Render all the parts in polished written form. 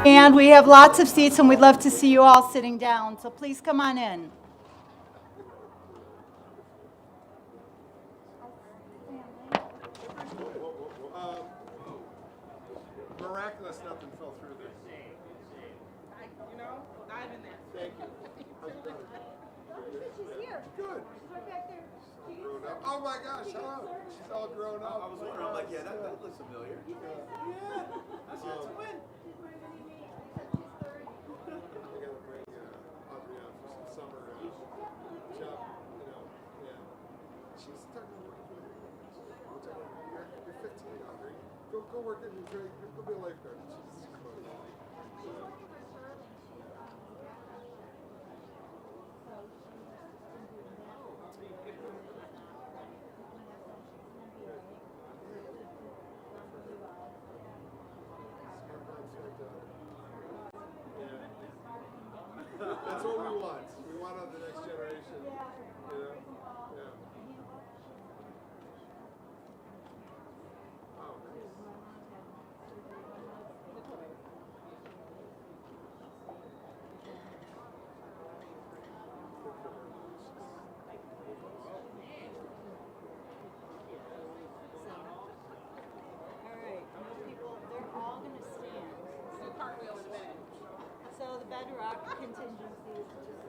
And we have lots of seats, and we'd love to see you all sitting down, so please come on in. Miraculous, nothing fell through there. You know, dive in there. Thank you. She's here. Good. She's right back there. Grown up. Oh my gosh, hello. She's all grown up. I was wondering, I'm like, yeah, that looks familiar. Yeah. That's your twin. go work in your trade. Go be a lifeguard. Jesus Christ. That's what we want. We want on the next generation. You know? Yeah. Oh, nice. All right, people, they're all going to stand. So the bedrock contingency is just...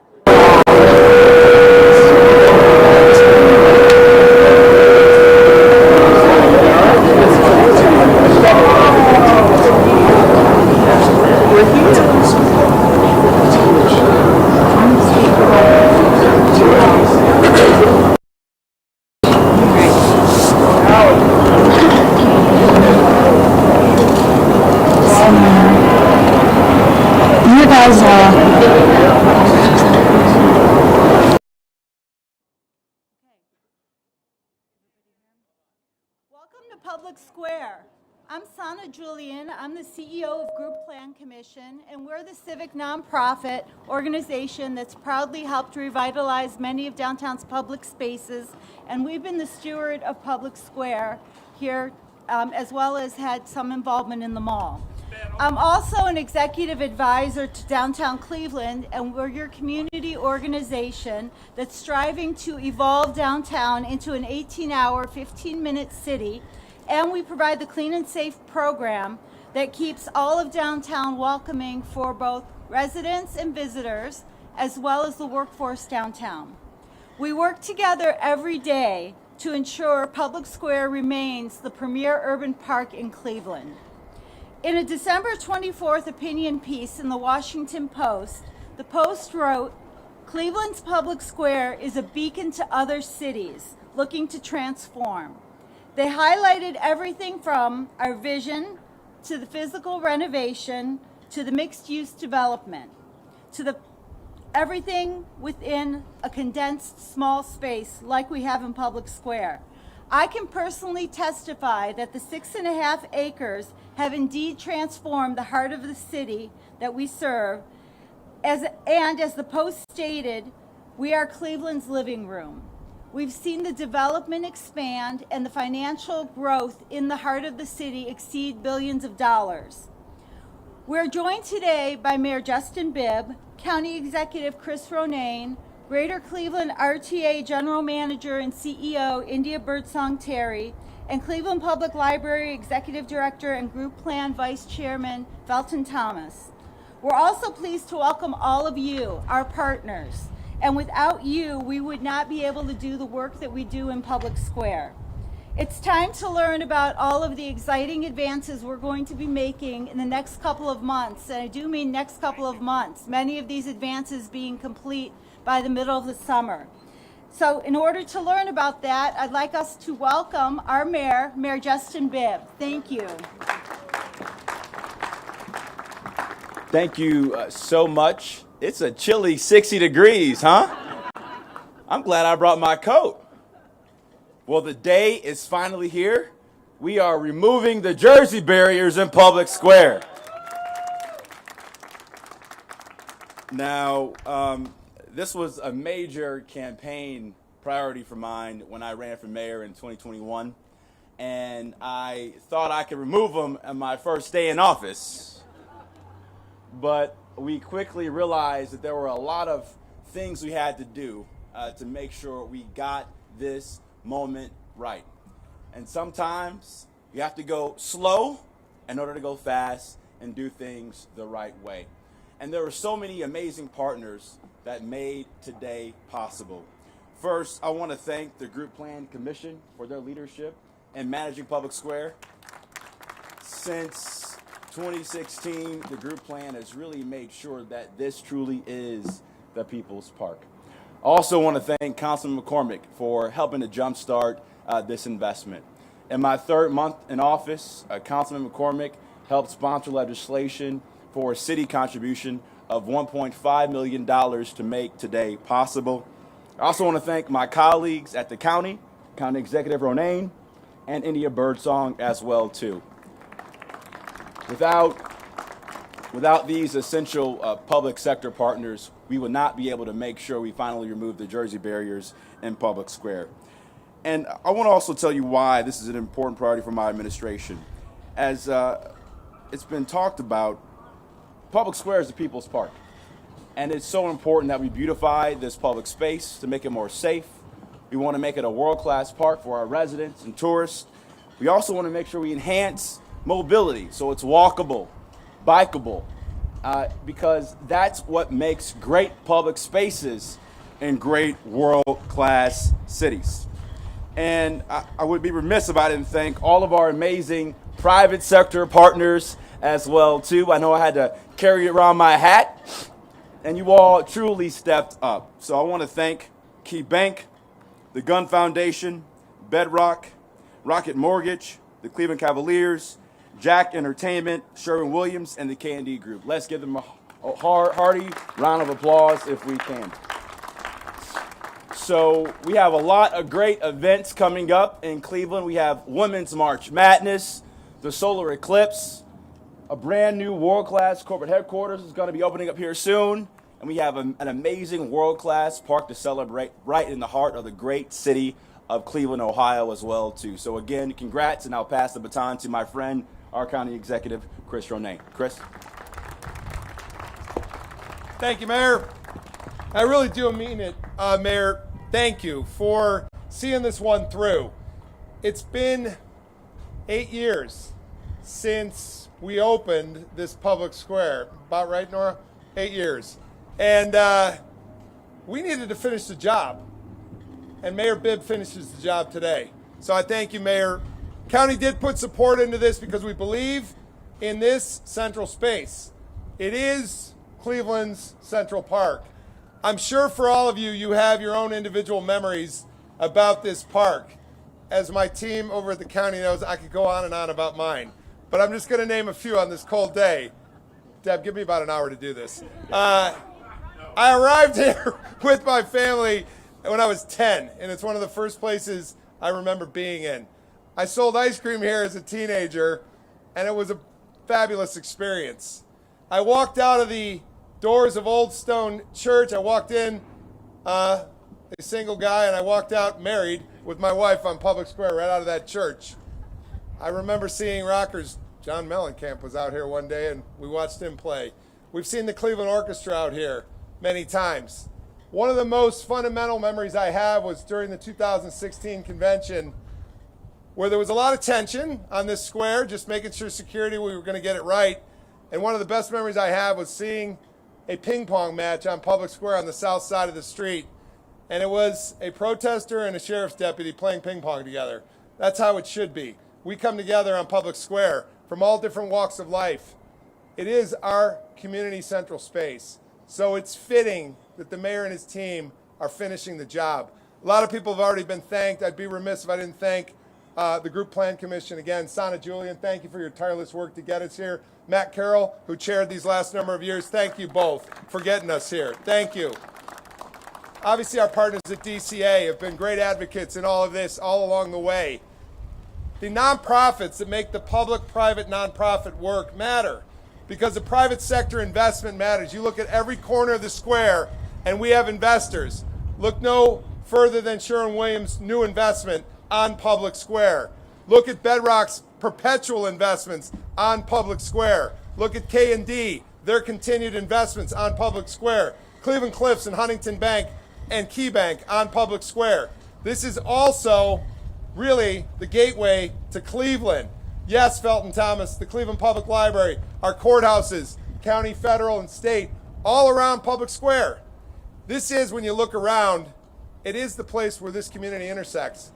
You guys Welcome to Public Square. I'm Sana Julian. I'm the CEO of Group Plan Commission, and we're the civic nonprofit organization that's proudly helped revitalize many of downtown's public spaces, and we've been the steward of Public Square here, as well as had some involvement in the mall. I'm also an executive advisor to Downtown Cleveland, and we're your community organization that's striving to evolve downtown into an 18-hour, 15-minute city. And we provide the Clean and Safe program that keeps all of downtown welcoming for both residents and visitors, as well as the workforce downtown. We work together every day to ensure Public Square remains the premier urban park in Cleveland. In a December 24th opinion piece in the Washington Post, the Post wrote, "Cleveland's Public Square is a beacon to other cities looking to transform." They highlighted everything from our vision to the physical renovation to the mixed-use development to everything within a condensed small space like we have in Public Square. I can personally testify that the 6.5 acres have indeed transformed the heart of the city that we serve. As the Post stated, we are Cleveland's living room. We've seen the development expand and the financial growth in the heart of the city exceed billions of dollars. We're joined today by Mayor Justin Bibb, County Executive Chris Ronayne, Greater Cleveland RTA General Manager and CEO India Birdsong-Terry, and Cleveland Public Library Executive Director and Group Plan Vice Chairman Felton Thomas. We're also pleased to welcome all of you, our partners. And without you, we would not be able to do the work that we do in Public Square. It's time to learn about all of the exciting advances we're going to be making in the next couple of months. And I do mean next couple of months, many of these advances being complete by the middle of the summer. So in order to learn about that, I'd like us to welcome our mayor, Mayor Justin Bibb. Thank you. Thank you so much. It's a chilly 60 degrees, huh? I'm glad I brought my coat. Well, the day is finally here. We are removing the Jersey barriers in Public Square. Now, this was a major campaign priority for mine when I ran for mayor in 2021, and I thought I could remove them on my first day in office. But we quickly realized that there were a lot of things we had to do to make sure we got this moment right. And sometimes you have to go slow in order to go fast and do things the right way. And there were so many amazing partners that made today possible. First, I want to thank the Group Plan Commission for their leadership in managing Public Square. Since 2016, the Group Plan has really made sure that this truly is the People's Park. I also want to thank Councilman McCormick for helping to jumpstart this investment. In my third month in office, Councilman McCormick helped sponsor legislation for a city contribution of $1.5 million to make today possible. I also want to thank my colleagues at the County Executive Ronayne, and India Birdsong as well too. Without these essential public sector partners, we would not be able to make sure we finally remove the Jersey barriers in Public Square. And I want to also tell you why this is an important priority for my administration. As it's been talked about, Public Square is the people's park. And it's so important that we beautify this public space to make it more safe. We want to make it a world-class park for our residents and tourists. We also want to make sure we enhance mobility so it's walkable, bikeable, because that's what makes great public spaces in great world-class cities. And I would be remiss if I didn't thank all of our amazing private sector partners as well too. I know I had to carry it around my hat, and you all truly stepped up. So I want to thank Key Bank, the Gun Foundation, Bedrock, Rocket Mortgage, the Cleveland Cavaliers, Jack Entertainment, Sherwin-Williams, and the K&D Group. Let's give them a hearty round of applause if we can. So we have a lot of great events coming up in Cleveland. We have Women's March Madness, the solar eclipse, a brand new world-class corporate headquarters is going to be opening up here soon. And we have an amazing world-class park to celebrate right in the heart of the great city of Cleveland, Ohio as well too. So again, congrats, and I'll pass the baton to my friend, our county executive, Chris Ronayne. Chris. Thank you, Mayor. I really do mean it, Mayor. Thank you for seeing this one through. It's been 8 years since we opened this public square. About right, Nora? 8 years. And we needed to finish the job. And Mayor Bibb finishes the job today. So I thank you, Mayor. County did put support into this because we believe in this central space. It is Cleveland's Central Park. I'm sure for all of you, you have your own individual memories about this park. As my team over at the county knows, I could go on and on about mine. But I'm just going to name a few on this cold day. Deb, give me about an hour to do this. I arrived here with my family when I was 10, and it's one of the first places I remember being in. I sold ice cream here as a teenager, and it was a fabulous experience. I walked out of the doors of Old Stone Church. I walked in a single guy, and I walked out married with my wife on Public Square right out of that church. I remember seeing rockers. John Mellencamp was out here one day, and we watched him play. We've seen the Cleveland Orchestra out here many times. One of the most fundamental memories I have was during the 2016 convention, where there was a lot of tension on this square, just making sure security, we were going to get it right. And one of the best memories I have was seeing a ping pong match on Public Square on the south side of the street. And it was a protester and a sheriff's deputy playing ping pong together. That's how it should be. We come together on Public Square from all different walks of life. It is our community central space. So it's fitting that the mayor and his team are finishing the job. A lot of people have already been thanked. I'd be remiss if I didn't thank the Group Plan Commission. Again, Sana Julian, thank you for your tireless work to get us here. Matt Carroll, who chaired these last number of years, thank you both for getting us here. Thank you. Obviously, our partners at DCA have been great advocates in all of this all along the way. The nonprofits that make the public-private nonprofit work matter because the private sector investment matters. You look at every corner of the square, and we have investors. Look no further than Sherwin-Williams' new investment on Public Square. Look at Bedrock's perpetual investments on Public Square. Look at K&D, their continued investments on Public Square. Cleveland Cliffs and Huntington Bank and Key Bank on Public Square. This is also really the gateway to Cleveland. Yes, Felton Thomas, the Cleveland Public Library, our courthouses, county, federal, and state, all around Public Square. This is, when you look around, it is the place where this community intersects.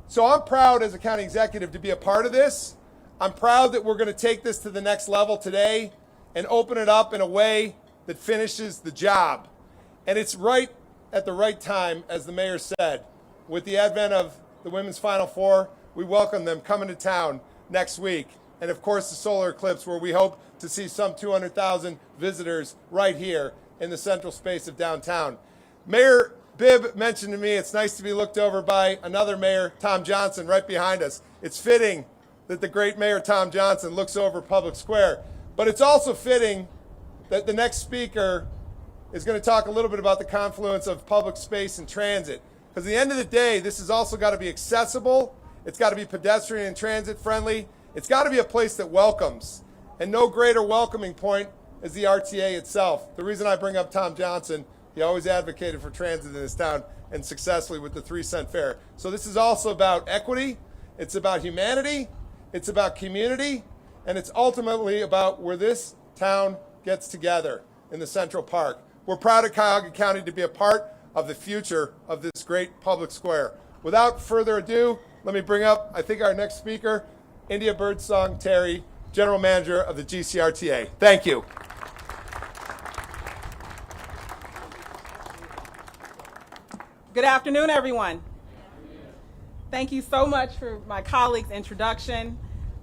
So I'm proud as a county executive to be a part of this. I'm proud that we're going to take this to the next level today and open it up in a way that finishes the job. And it's right at the right time, as the mayor said, with the advent of the Women's Final Four, we welcome them coming to town next week. And of course, the solar eclipse, where we hope to see some 200,000 visitors right here in the central space of downtown. Mayor Bibb mentioned to me it's nice to be looked over by another mayor, Tom Johnson, right behind us. It's fitting that the great Mayor Tom Johnson looks over Public Square, but it's also fitting that the next speaker is going to talk a little bit about the confluence of public space and transit. Because at the end of the day, this has also got to be accessible, it's got to be pedestrian and transit friendly, it's got to be a place that welcomes. And no greater welcoming point is the RTA itself. The reason I bring up Tom Johnson, he always advocated for transit in this town, and successfully with the 3-cent fare. So this is also about equity, it's about humanity, it's about community, and it's ultimately about where this town gets together in the Central Park. We're proud of Cuyahoga County to be a part of the future of this great public square. Without further ado, let me bring up, I think, our next speaker, India Birdsong-Terry, General Manager of the GCRTA. Thank you. Good afternoon, everyone. Thank you so much for my colleague's introduction.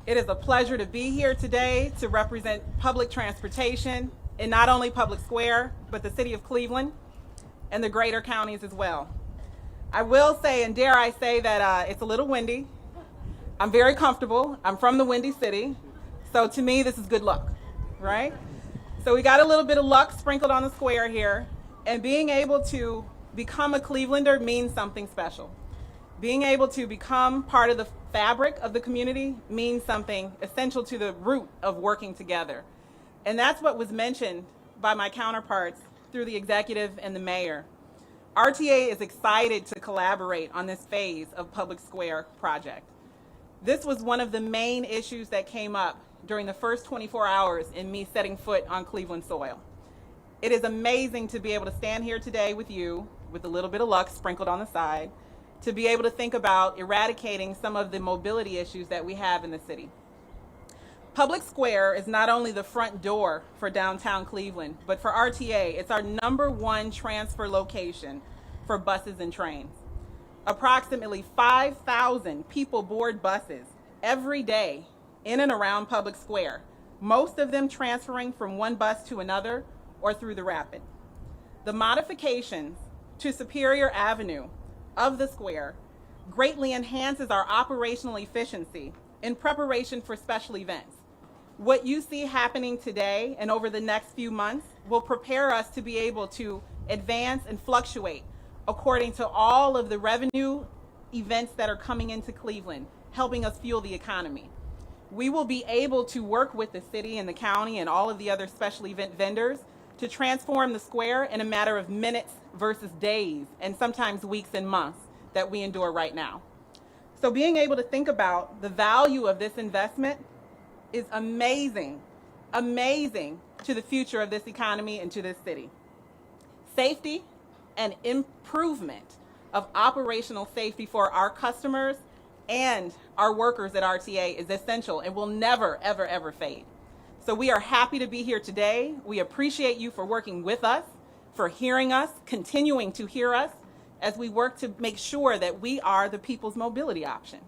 It is a pleasure to be here today to represent public transportation in not only Public Square, but the city of Cleveland and the greater counties as well. I will say, and dare I say, that it's a little windy. I'm very comfortable. I'm from the Windy City. So to me, this is good luck, right? So we got a little bit of luck sprinkled on the square here. And being able to become a Clevelander means something special. Being able to become part of the fabric of the community means something essential to the root of working together. And that's what was mentioned by my counterparts through the executive and the mayor. RTA is excited to collaborate on this phase of Public Square project. This was one of the main issues that came up during the first 24 hours in me setting foot on Cleveland soil. It is amazing to be able to stand here today with you, with a little bit of luck sprinkled on the side, to be able to think about eradicating some of the mobility issues that we have in the city. Public Square is not only the front door for downtown Cleveland, but for RTA, it's our #1 transfer location for buses and trains. Approximately 5,000 people board buses every day in and around Public Square, most of them transferring from one bus to another or through the Rapid. The modifications to Superior Avenue of the square greatly enhances our operational efficiency in preparation for special events. What you see happening today and over the next few months will prepare us to be able to advance and fluctuate according to all of the revenue events that are coming into Cleveland, helping us fuel the economy. We will be able to work with the city and the county and all of the other special event vendors to transform the square in a matter of minutes versus days, and sometimes weeks and months that we endure right now. So being able to think about the value of this investment is amazing, amazing to the future of this economy and to this city. Safety and improvement of operational safety for our customers and our workers at RTA is essential and will never, ever, ever fade. So we are happy to be here today. We appreciate you for working with us, for hearing us, continuing to hear us as we work to make sure that we are the people's mobility option.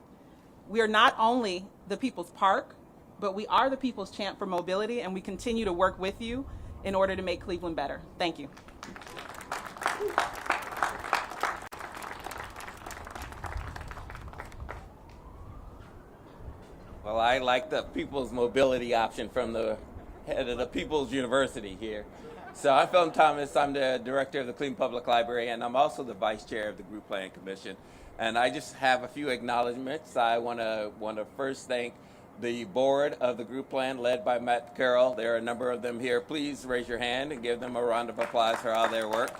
We are not only the people's park, but we are the people's champ for mobility, and we continue to work with you in order to make Cleveland better. Thank you. Well, I like the people's mobility option from the head of the People's University here. So I'm Phil Thomas. I'm the director of the Cleveland Public Library, and I'm also the vice chair of the Group Plan Commission. And I just have a few acknowledgments. I want to first thank the board of the Group Plan, led by Matt Carroll. There are a number of them here. Please raise your hand and give them a round of applause for all their work.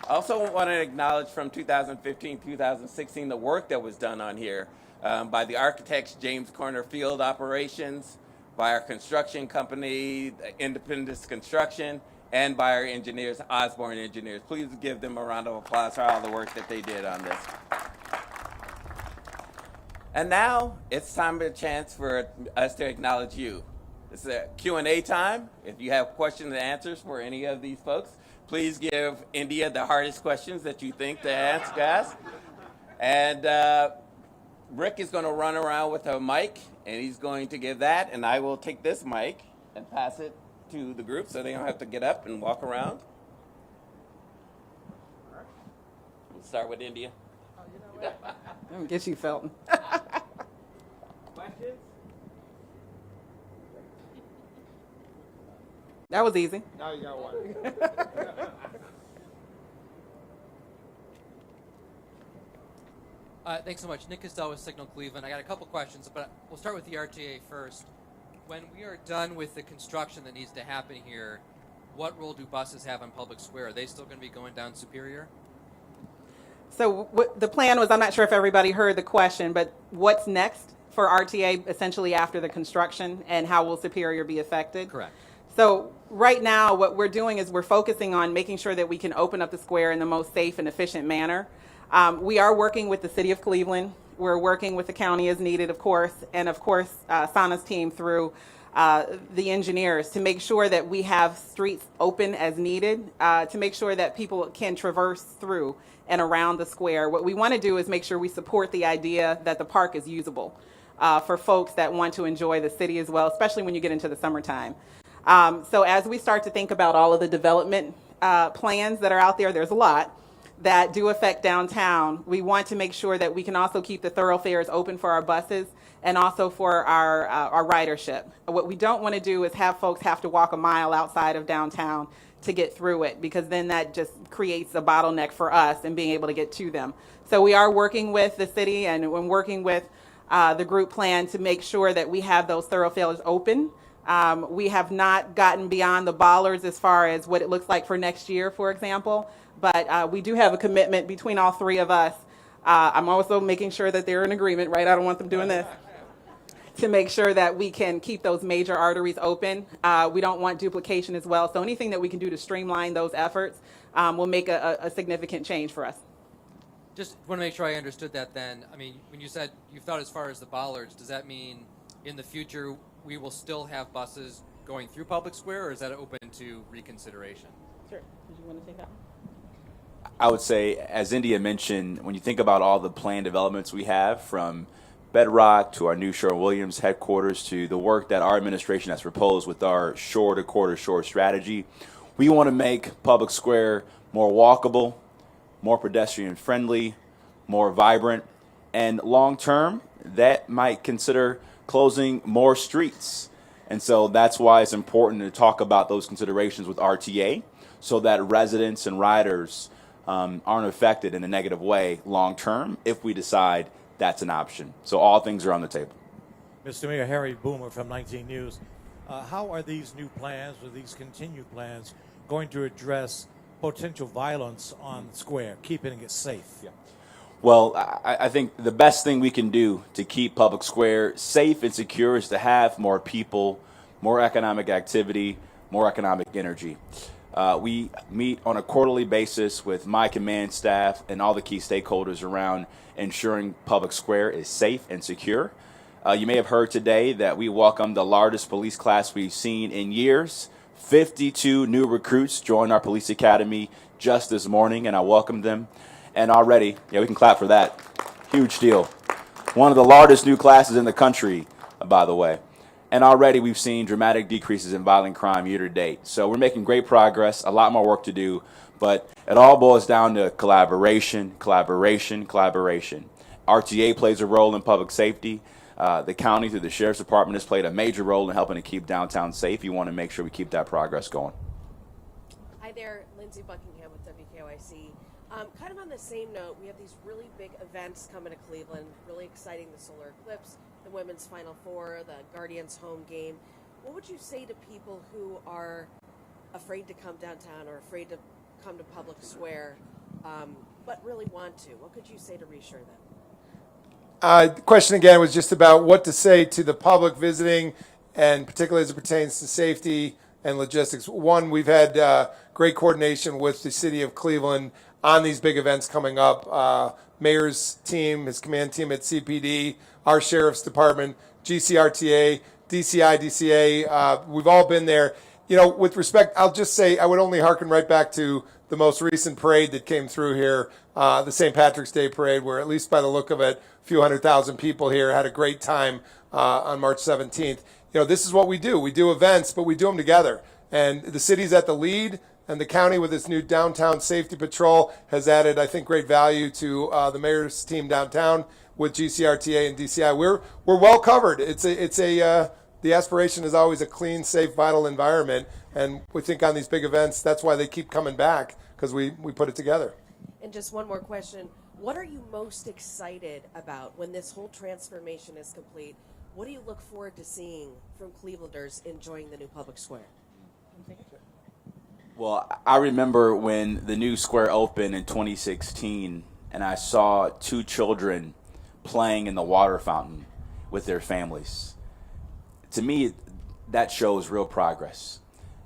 I also want to acknowledge from 2015-2016 the work that was done on here by the architects James Corner Field Operations, by our construction company, Independence Construction, and by our engineers, Osborne Engineers. Please give them a round of applause for all the work that they did on this. And now it's time and a chance for us to acknowledge you. It's a Q&A time. If you have questions and answers for any of these folks, please give India the hardest questions that you think to ask. And Rick is going to run around with a mic, and he's going to give that, and I will take this mic and pass it to the group so they don't have to get up and walk around. We'll start with India. Let me get you, Felton. Questions? That was easy. Now you got one. Thanks so much. Nick Castell with Signal Cleveland. I got a couple questions, but we'll start with the RTA first. When we are done with the construction that needs to happen here, what role do buses have on Public Square? Are they still going to be going down Superior? So what the plan was, I'm not sure if everybody heard the question, but what's next for RTA essentially after the construction, and how will Superior be affected? Correct. So right now what we're doing is we're focusing on making sure that we can open up the square in the most safe and efficient manner. We are working with the City of Cleveland. We're working with the county as needed, of course, and of course Sana's team through the engineers to make sure that we have streets open as needed, to make sure that people can traverse through and around the square. What we want to do is make sure we support the idea that the park is usable for folks that want to enjoy the city as well, especially when you get into the summertime. So as we start to think about all of the development plans that are out there, there's a lot that do affect downtown. We want to make sure that we can also keep the thoroughfares open for our buses and also for our ridership. What we don't want to do is have folks have to walk a mile outside of downtown to get through it, because then that just creates a bottleneck for us in being able to get to them. So we are working with the city and working with the group plan to make sure that we have those thoroughfares open. We have not gotten beyond the bollards as far as what it looks like for next year, for example, but we do have a commitment between all three of us. I'm also making sure that they're in agreement, right? I don't want them doing this. To make sure that we can keep those major arteries open. We don't want duplication as well. So anything that we can do to streamline those efforts will make a significant change for us. Just want to make sure I understood that then. I mean, when you said you've thought as far as the bollards, does that mean in the future we will still have buses going through Public Square, or is that open to reconsideration? Sure. Did you want to take that? I would say, as India mentioned, when you think about all the planned developments we have, from Bedrock to our new Sherwin-Williams headquarters to the work that our administration has proposed with our shore to quarter shore strategy, we want to make Public Square more walkable, more pedestrian friendly, more vibrant, and long term, that might consider closing more streets. And so that's why it's important to talk about those considerations with RTA, so that residents and riders aren't affected in a negative way long term if we decide that's an option. So all things are on the table. Mr. Mayor, Harry Boomer from 19 News. How are these new plans, or these continued plans, going to address potential violence on the square, keeping it safe? Yeah. Well, I think the best thing we can do to keep Public Square safe and secure is to have more people, more economic activity, more economic energy. We meet on a quarterly basis with my command staff and all the key stakeholders around ensuring Public Square is safe and secure. You may have heard today that we welcomed the largest police class we've seen in years. 52 new recruits joined our police academy just this morning, and I welcomed them. And already, yeah, we can clap for that. Huge deal. One of the largest new classes in the country, by the way. And already we've seen dramatic decreases in violent crime year to date. So we're making great progress, a lot more work to do, but it all boils down to collaboration, collaboration, collaboration. RTA plays a role in public safety. The county, through the Sheriff's Department, has played a major role in helping to keep downtown safe. You want to make sure we keep that progress going. Hi there, Lindsay Buckingham with WKYC. Kind of on the same note, we have these really big events coming to Cleveland, really exciting, the solar eclipse, the women's Final Four, the Guardians home game. What would you say to people who are afraid to come downtown or afraid to come to Public Square, but really want to? What could you say to reassure them? The question again was just about what to say to the public visiting, and particularly as it pertains to safety and logistics. One, we've had great coordination with the city of Cleveland on these big events coming up. Mayor's team, his command team at CPD, our Sheriff's Department, GCRTA, DCI, DCA, we've all been there. You know, with respect, I'll just say I would only hearken right back to the most recent parade that came through here, the St. Patrick's Day parade, where at least by the look of it, a few 100,000 people here had a great time on March 17th. You know, this is what we do. We do events, but we do them together. And the city's at the lead, and the county with its new downtown safety patrol has added, I think, great value to the mayor's team downtown with GCRTA and DCI. We're well covered. The aspiration is always a clean, safe, vital environment, and we think on these big events, that's why they keep coming back, because we put it together. And just one more question. What are you most excited about when this whole transformation is complete? What do you look forward to seeing from Clevelanders enjoying the new public square? Well, I remember when the new square opened in 2016, and I saw 2 children playing in the water fountain with their families. To me, that shows real progress.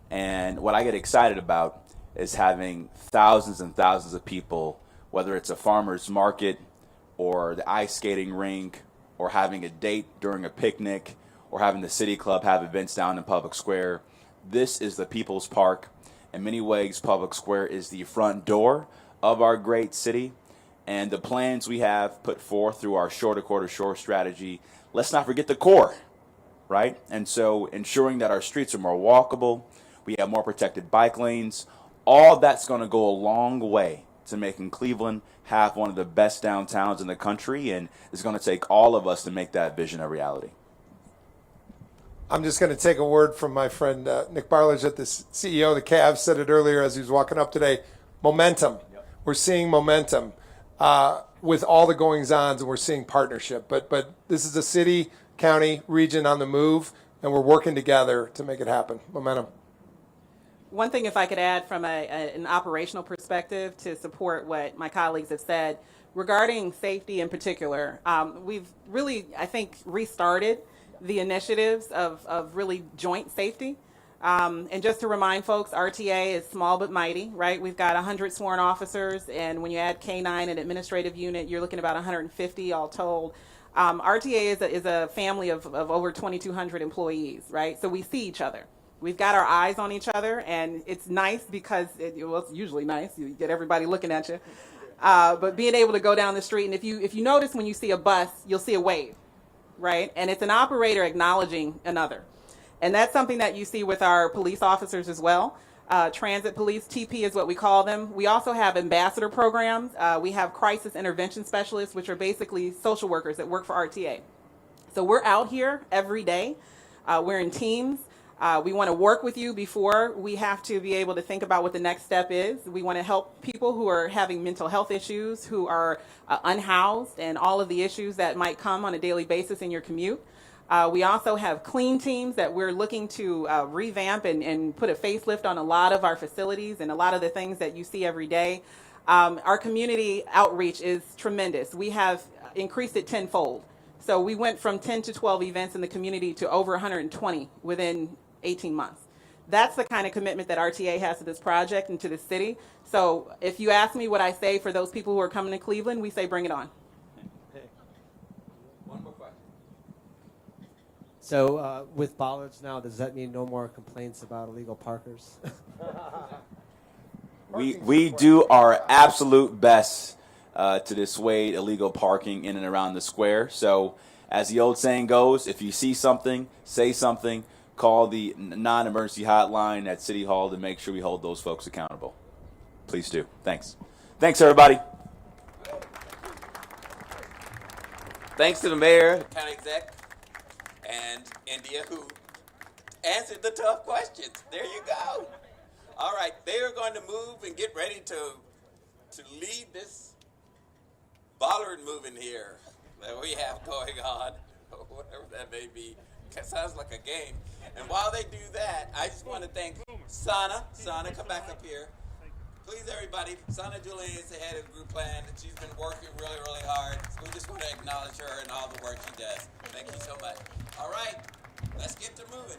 And what I get excited about is having thousands and thousands of people, whether it's a farmer's market or the ice skating rink or having a date during a picnic or having the city club have events down in Public Square. This is the People's Park. In many ways, Public Square is the front door of our great city. And the plans we have put forth through our shore to quarter shore strategy, let's not forget the core, right? And so ensuring that our streets are more walkable, we have more protected bike lanes, all that's going to go a long way to making Cleveland have one of the best downtowns in the country, and it's going to take all of us to make that vision a reality. I'm just going to take a word from my friend Nick Barlage, at the CEO of the Cavs, said it earlier as he was walking up today. Momentum. Yep. We're seeing momentum with all the goings-ons, and we're seeing partnership. But this is a city, county, region on the move, and we're working together to make it happen. Momentum. One thing, if I could add from an operational perspective to support what my colleagues have said, regarding safety in particular, we've really, I think, restarted the initiatives of really joint safety. And just to remind folks, RTA is small but mighty, right? We've got 100 sworn officers, and when you add K-9 and administrative unit, you're looking at about 150 all told. RTA is a family of over 2,200 employees, right? So we see each other. We've got our eyes on each other, and it's nice because, it's usually nice. You get everybody looking at you. But being able to go down the street, and if you notice when you see a bus, you'll see a wave, right? And it's an operator acknowledging another. And that's something that you see with our police officers as well. Transit police, TP is what we call them. We also have ambassador programs. We have crisis intervention specialists, which are basically social workers that work for RTA. So we're out here every day. We're in teams. We want to work with you before we have to be able to think about what the next step is. We want to help people who are having mental health issues, who are unhoused, and all of the issues that might come on a daily basis in your commute. We also have clean teams that we're looking to revamp and put a facelift on a lot of our facilities and a lot of the things that you see every day. Our community outreach is tremendous. We have increased it tenfold. So we went from 10 to 12 events in the community to over 120 within 18 months. That's the kind of commitment that RTA has to this project and to the city. So if you ask me what I say for those people who are coming to Cleveland, we say bring it on. One more question. So with bollards now, does that mean no more complaints about illegal parkers? We do our absolute best to dissuade illegal parking in and around the square. So as the old saying goes, if you see something, say something, call the non-emergency hotline at City Hall to make sure we hold those folks accountable. Please do. Thanks. Thanks, everybody. Thanks to the mayor, the county exec, and India, who answered the tough questions. There you go. All right, they are going to move and get ready to lead this bollard moving here that we have going on, or whatever that may be. It sounds like a game. And while they do that, I just want to thank Sana. Sana, come back up here. Please, everybody. Sana Julian is the head of the group plan, and she's been working really, really hard. So we just want to acknowledge her and all the work she does. Thank you so much. All right, let's get to moving.